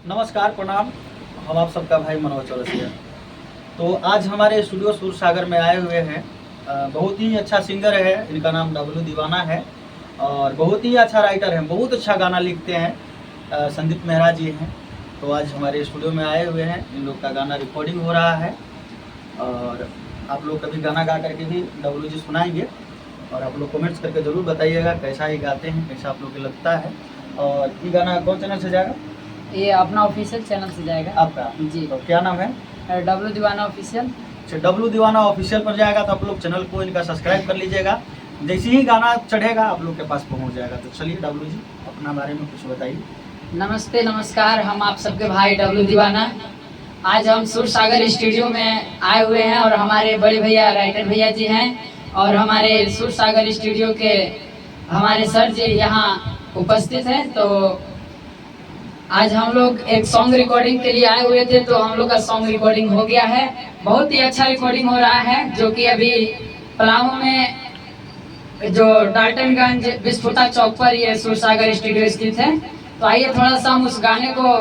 नमस्कार, प्रणाम। हम आप सबका भाई मनोज चौरसिया। तो आज हमारे स्टूडियो सूरसागर में आए हुए हैं बहुत ही अच्छा सिंगर है, इनका नाम डब्लू दीवाना है और बहुत ही अच्छा राइटर है, बहुत अच्छा गाना लिखते हैं। संदीप मेहरा जी हैं। तो आज हमारे स्टूडियो में आए हुए हैं, इन लोग का गाना रिकॉर्डिंग हो रहा है और आप लोग कभी गाना गा करके भी डब्लू जी सुनाएंगे और आप लोग कमेंट्स करके ज़रूर बताइएगा कैसा ये गाते हैं, कैसा आप लोग को लगता है। और ये गाना कौन चैनल से जाएगा? ये अपना ऑफिशियल चैनल से जाएगा आपका जी। तो क्या नाम है? डब्लू दीवाना ऑफिशियल। अच्छा, डब्लू दीवाना ऑफिशियल पर जाएगा तो आप लोग चैनल को इनका सब्सक्राइब कर लीजिएगा। जैसे ही गाना चढ़ेगा आप लोग के पास पहुंच जाएगा। तो चलिए डब्लू जी अपना बारे में कुछ बताइए। नमस्ते नमस्कार, हम आप सबके भाई डब्लू दीवाना। आज हम सूरसागर स्टूडियो में आए हुए हैं और हमारे बड़े भैया राइटर भैया जी हैं और हमारे सूरसागर स्टूडियो के हमारे सर जी यहाँ उपस्थित हैं। तो आज हम लोग एक सॉन्ग रिकॉर्डिंग के लिए आए हुए थे, तो हम लोग का सॉन्ग रिकॉर्डिंग हो गया है। बहुत ही अच्छा रिकॉर्डिंग हो रहा है, जो कि अभी पलामू में जो डाल्टनगंज विस्फोटा चौक पर ये सूरसागर स्टूडियो स्थित है। तो आइए थोड़ा सा हम उस गाने को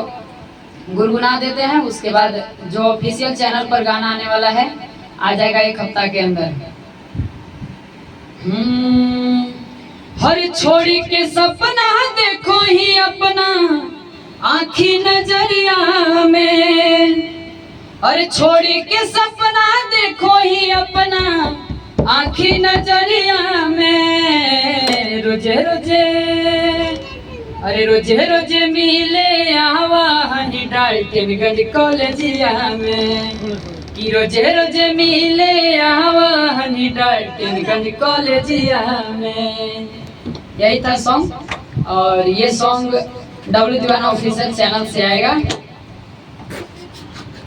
गुनगुना देते हैं, उसके बाद जो ऑफिशियल चैनल पर गाना आने वाला है आ जाएगा एक हफ्ता के अंदर। हर छोड़ी के सपना देखो ही अपना आँखी नजरिया में, और छोड़ी के सपना देखो ही अपना आँखी नजरिया में। रोजे रोजे अरे रोजे रोजे मिले आवा हनी डाल्टनगंज कॉलेजिया में, कि रोजे रोजे मिले आवा हनी डाल्टनगंज कॉलेजिया में। यही था सॉन्ग और ये सॉन्ग डब्लू दीवाना ऑफिशियल चैनल से आएगा।